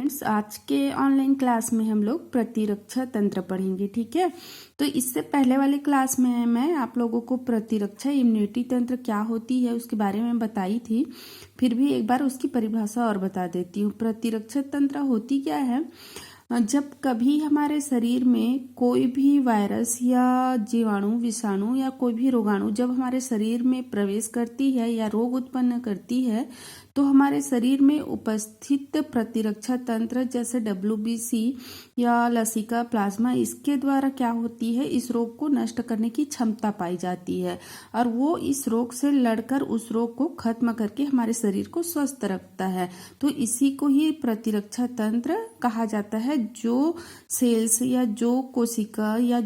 Friends, आज के online class में हम लोग प्रतिरक्षा तंत्र पढ़ेंगे। ठीक है, तो इससे पहले वाले क्लास में मैं आप लोगों को प्रतिरक्षा इम्यूनिटी तंत्र क्या होती है उसके बारे में बताई थी। फिर भी एक बार उसकी परिभाषा और बता देती हूँ। प्रतिरक्षा तंत्र होती क्या है? जब कभी हमारे शरीर में कोई भी वायरस या जीवाणु, विषाणु या कोई भी रोगाणु जब हमारे शरीर में प्रवेश करती है या रोग उत्पन्न करती है, तो हमारे शरीर में उपस्थित प्रतिरक्षा तंत्र जैसे WBC या लसिका, प्लाज्मा, इसके द्वारा क्या होती है, इस रोग को नष्ट करने की क्षमता पाई जाती है और वो इस रोग से लड़कर उस रोग को खत्म करके हमारे शरीर को स्वस्थ रखता है। तो इसी को ही प्रतिरक्षा तंत्र कहा जाता है। जो सेल्स या जो कोशिका या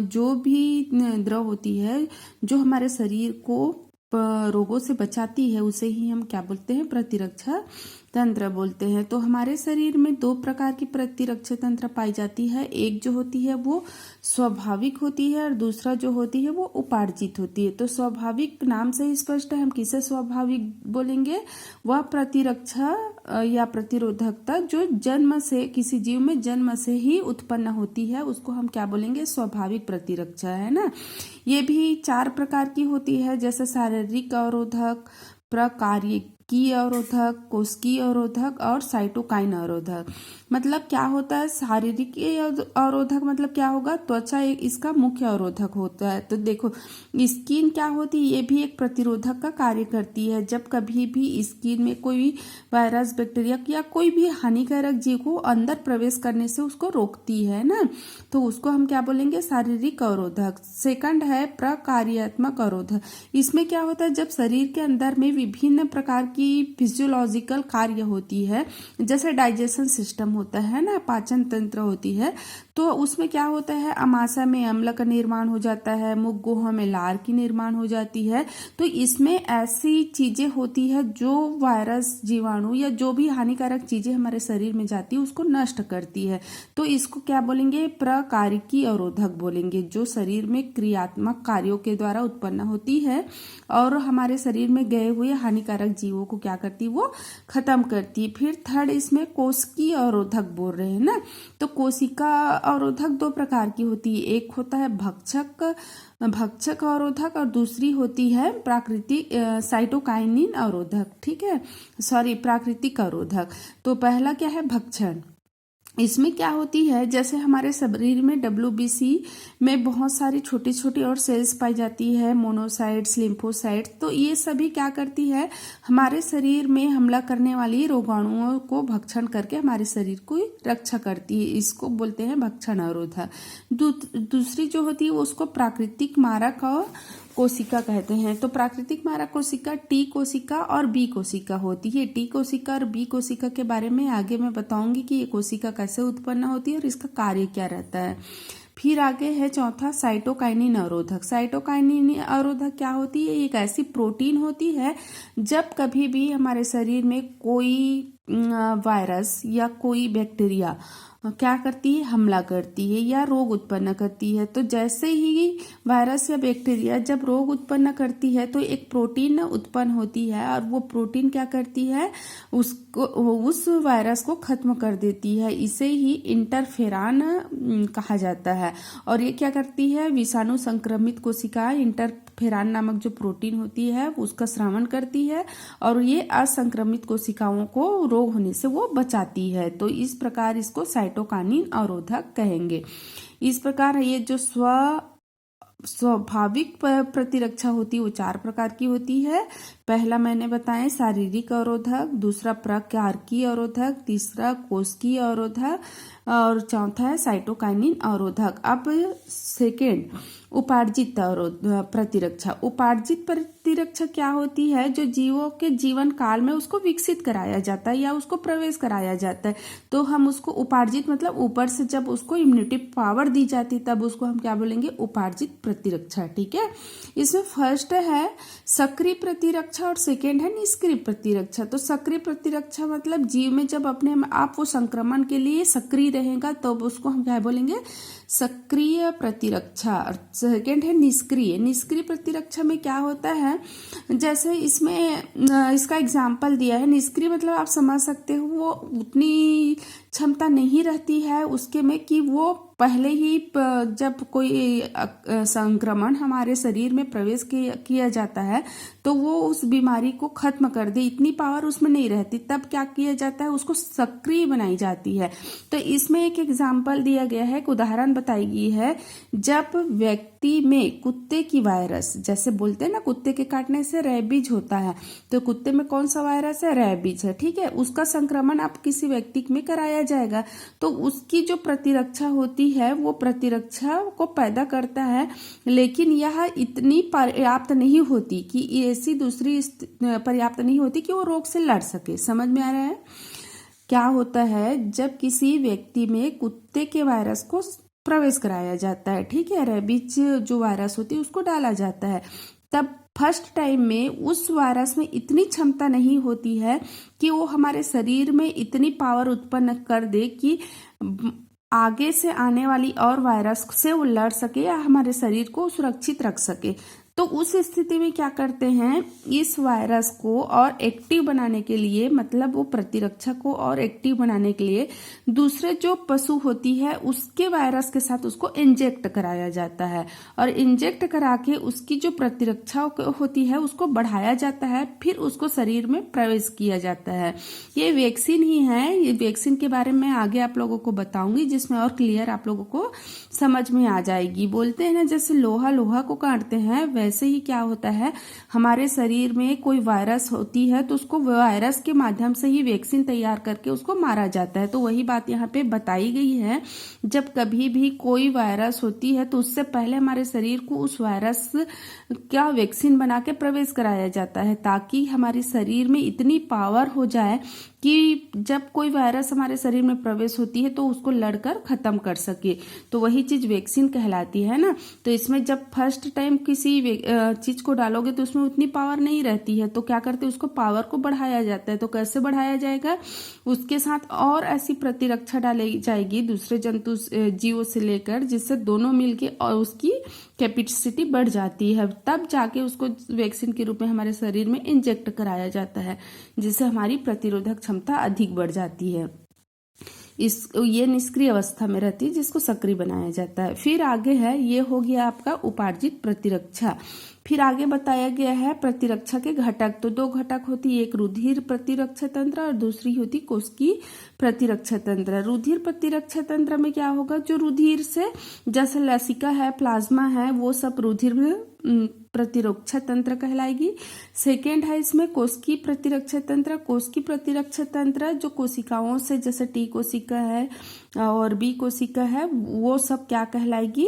जो भी द्रव होती है जो हमारे शरीर को रोगों से बचाती है, उसे ही हम क्या बोलते हैं? प्रतिरक्षा तंत्र बोलते हैं। तो हमारे शरीर में दो प्रकार की प्रतिरक्षा तंत्र पाई जाती है। एक जो होती है वो स्वाभाविक होती है और दूसरा जो होती है वो उपार्जित होती है। तो स्वाभाविक नाम से ही स्पष्ट है, हम किसे स्वाभाविक बोलेंगे? वह प्रतिरक्षा या प्रतिरोधकता जो जन्म से, किसी जीव में जन्म से ही उत्पन्न होती है, उसको हम क्या बोलेंगे? स्वाभाविक प्रतिरक्षा, है ना। ये भी 4 प्रकार की होती है, जैसे शारीरिक अवरोधक, प्रकार्यकीय अवरोधक, कोशिकीय अवरोधक और साइटोकाइन अवरोधक। मतलब क्या होता है? शारीरिक अवरोधक मतलब क्या होगा? त्वचा इसका मुख्य अवरोधक होता है। तो देखो, स्किन क्या होती है? ये भी एक प्रतिरोधक का कार्य करती है। जब कभी भी स्किन में कोई वायरस, बैक्टीरिया या कोई भी हानिकारक जीव को अंदर प्रवेश करने से उसको रोकती है ना, तो उसको हम क्या बोलेंगे? शारीरिक अवरोधक। सेकंड है प्रकार्यात्मक अवरोधक। इसमें क्या होता है? जब शरीर के अंदर में विभिन्न प्रकार की फिजियोलॉजिकल कार्य होती है, जैसे डाइजेशन सिस्टम होता है ना, पाचन तंत्र होती है, तो उसमें क्या होता है? अमाशय में अम्ल का निर्माण हो जाता है, मुख गुहा में लार की निर्माण हो जाती है। तो इसमें ऐसी चीजें होती है जो वायरस, जीवाणु या जो भी हानिकारक चीजें हमारे शरीर में जाती है उसको नष्ट करती है। तो इसको क्या बोलेंगे? प्रकारिकी अवरोधक बोलेंगे, जो शरीर में क्रियात्मक कार्यों के द्वारा उत्पन्न होती है और हमारे शरीर में गए हुए हानिकारक जीवों को क्या करती है? वो खत्म करती है। फिर थर्ड इसमें कोशिकीय अवरोधक बोल रहे हैं ना। तो कोशिका अवरोधक 2 प्रकार की होती है। एक होता है भक्षक अवरोधक और दूसरी होती है प्राकृतिक साइटोकाइनिन अवरोधक। ठीक है, प्राकृतिक अवरोधक। तो पहला क्या है? भक्षण। इसमें क्या होती है? जैसे हमारे शरीर में WBC में बहुत सारी छोटी छोटी और सेल्स पाई जाती है, मोनोसाइट्स, लिम्फोसाइट्स। तो ये सभी क्या करती है? हमारे शरीर में हमला करने वाली रोगाणुओं को भक्षण करके हमारे शरीर को रक्षा करती है। इसको बोलते हैं भक्षण अवरोधक। दूसरी जो होती है उसको प्राकृतिक मारक और कोशिका कहते हैं। तो प्राकृतिक मारक कोशिका T कोशिका और B कोशिका होती है। T कोशिका और B कोशिका के बारे में आगे मैं बताऊंगी कि ये कोशिका कैसे उत्पन्न होती है और इसका कार्य क्या रहता है। फिर आगे है चौथा साइटोकाइनिन अवरोधक। साइटोकाइनिन अवरोधक क्या होती है? एक ऐसी प्रोटीन होती है, जब कभी भी हमारे शरीर में कोई वायरस या कोई बैक्टीरिया क्या करती है? हमला करती है या रोग उत्पन्न करती है। तो जैसे ही वायरस या बैक्टीरिया जब रोग उत्पन्न करती है तो एक प्रोटीन उत्पन्न होती है और वो प्रोटीन क्या करती है? उस वायरस को खत्म कर देती है। इसे ही इंटरफेरान कहा जाता है। और ये क्या करती है? विषाणु संक्रमित कोशिकाएं इंटरफेरान नामक जो प्रोटीन होती है उसका स्रावन करती है और ये असंक्रमित कोशिकाओं को रोग होने से वो बचाती है। तो इस प्रकार इसको साइटोकाइनिन अवरोधक कहेंगे। इस प्रकार ये जो स्वाभाविक प्रतिरक्षा होती है वो 4 प्रकार की होती है। पहला मैंने बताया शारीरिक अवरोधक, दूसरा प्रकार्यकीय अवरोधक, तीसरा कोशिकीय अवरोधक और चौथा है साइटोकाइनिन अवरोधक। अब सेकेंड, उपार्जित प्रतिरक्षा। उपार्जित प्रतिरक्षा क्या होती है? जो जीवों के जीवन काल में उसको विकसित कराया जाता है या उसको प्रवेश कराया जाता है, तो हम उसको उपार्जित मतलब ऊपर से जब उसको इम्यूनिटी पावर दी जाती है तब उसको हम क्या बोलेंगे? उपार्जित प्रतिरक्षा। ठीक है, इसमें फर्स्ट है सक्रिय प्रतिरक्षा और सेकेंड है निष्क्रिय प्रतिरक्षा। तो सक्रिय प्रतिरक्षा मतलब जीव में जब अपने आप वो संक्रमण के लिए सक्रिय रहेगा तो उसको हम क्या बोलेंगे? सक्रिय प्रतिरक्षा। सेकेंड है निष्क्रिय। निष्क्रिय प्रतिरक्षा में क्या होता है, जैसे इसमें इसका एग्जाम्पल दिया है। निष्क्रिय मतलब आप समझ सकते हो वो उतनी क्षमता नहीं रहती है उसके में कि वो पहले ही जब कोई संक्रमण हमारे शरीर में प्रवेश किया जाता है तो वो उस बीमारी को खत्म कर दे, इतनी पावर उसमें नहीं रहती। तब क्या किया जाता है, उसको सक्रिय बनाई जाती है। तो इसमें एक एग्जाम्पल दिया गया है, एक उदाहरण बताई गई है। जब व्यक्ति में कुत्ते की वायरस, जैसे बोलते हैं ना कुत्ते के काटने से रैबीज होता है, तो कुत्ते में कौन सा वायरस है, रैबीज है, ठीक है। उसका संक्रमण आप किसी व्यक्ति में कराया जाएगा तो उसकी जो प्रतिरक्षा होती है वो प्रतिरक्षा को पैदा करता है, लेकिन यह इतनी पर्याप्त नहीं होती कि ऐसी दूसरी पर्याप्त नहीं होती कि वो रोग से लड़ सके। समझ में आ रहा है। क्या होता है, जब किसी व्यक्ति में कुत्ते के वायरस को प्रवेश कराया जाता है, ठीक है, रेबीज जो वायरस होती है उसको डाला जाता है, तब फर्स्ट टाइम में उस वायरस में इतनी क्षमता नहीं होती है कि वो हमारे शरीर में इतनी पावर उत्पन्न कर दे कि आगे से आने वाली और वायरस से वो लड़ सके या हमारे शरीर को सुरक्षित रख सके। तो उस स्थिति में क्या करते हैं, इस वायरस को और एक्टिव बनाने के लिए, मतलब वो प्रतिरक्षा को और एक्टिव बनाने के लिए दूसरे जो पशु होती है उसके वायरस के साथ उसको इंजेक्ट कराया जाता है, और इंजेक्ट करा के उसकी जो प्रतिरक्षा होती है उसको बढ़ाया जाता है, फिर उसको शरीर में प्रवेश किया जाता है। ये वैक्सीन ही है। ये वैक्सीन के बारे में आगे आप लोगों को बताऊंगी, जिसमें और क्लियर आप लोगों को समझ में आ जाएगी। बोलते हैं ना, जैसे लोहा को काटते हैं, वैसे ही क्या होता है, हमारे शरीर में कोई वायरस होती है तो उसको वायरस के माध्यम से ही वैक्सीन तैयार करके उसको मारा जाता है। तो वही बात यहाँ पे बताई गई है। जब कभी भी कोई वायरस होती है तो उससे पहले हमारे शरीर को उस वायरस का वैक्सीन बना के प्रवेश कराया जाता है, ताकि हमारे शरीर में इतनी पावर हो जाए कि जब कोई वायरस हमारे शरीर में प्रवेश होती है तो उसको लड़कर खत्म कर सके। तो वही चीज वैक्सीन कहलाती है ना। तो इसमें जब फर्स्ट टाइम किसी चीज को डालोगे तो उसमें उतनी पावर नहीं रहती है, तो क्या करते हैं, उसको पावर को बढ़ाया जाता है। तो कैसे बढ़ाया जाएगा, उसके साथ और ऐसी प्रतिरक्षा डाली जाएगी दूसरे जंतु जीवों से लेकर, जिससे दोनों मिलके और उसकी कैपेसिटी बढ़ जाती है। तब जाके उसको वैक्सीन के रूप में हमारे शरीर में इंजेक्ट कराया जाता है, जिससे हमारी प्रतिरोधक क्षमता अधिक बढ़ जाती है। ये निष्क्रिय अवस्था में रहती है, जिसको सक्रिय बनाया जाता है। फिर आगे है, ये हो गया आपका उपार्जित प्रतिरक्षा। फिर आगे बताया गया है प्रतिरक्षा के घटक। तो दो घटक होती है, एक रुधिर प्रतिरक्षा तंत्र और दूसरी होती कोशिकीय प्रतिरक्षा तंत्र। रुधिर प्रतिरक्षा तंत्र में क्या होगा, जो रुधिर से, जैसे लसिका है, प्लाज्मा है, वो सब रुधिर में प्रतिरक्षा तंत्र कहलाएगी। सेकेंड है इसमें कोशिकीय प्रतिरक्षा तंत्र। कोशिकीय प्रतिरक्षा तंत्र जो कोशिकाओं से, जैसे टी कोशिका है और बी कोशिका है, वो सब क्या कहलाएगी,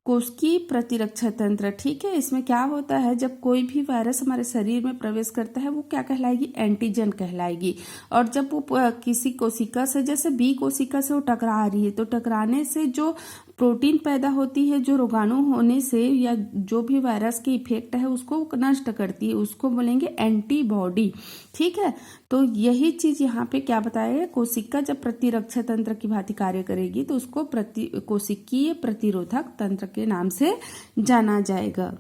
कोशिकीय प्रतिरक्षा तंत्र, ठीक है। इसमें क्या होता है, जब कोई भी वायरस हमारे शरीर में प्रवेश करता है वो क्या कहलाएगी, एंटीजन कहलाएगी। और जब वो किसी कोशिका से, जैसे बी कोशिका से वो टकरा रही है, तो टकराने से जो प्रोटीन पैदा होती है, जो रोगाणु होने से या जो भी वायरस के इफेक्ट है उसको नष्ट करती है, उसको बोलेंगे एंटीबॉडी, ठीक है। तो यही चीज यहाँ पे क्या बताया है, कोशिका जब प्रतिरक्षा तंत्र की भांति कार्य करेगी तो उसको कोशिकीय प्रतिरोधक तंत्र के नाम से जाना जाएगा।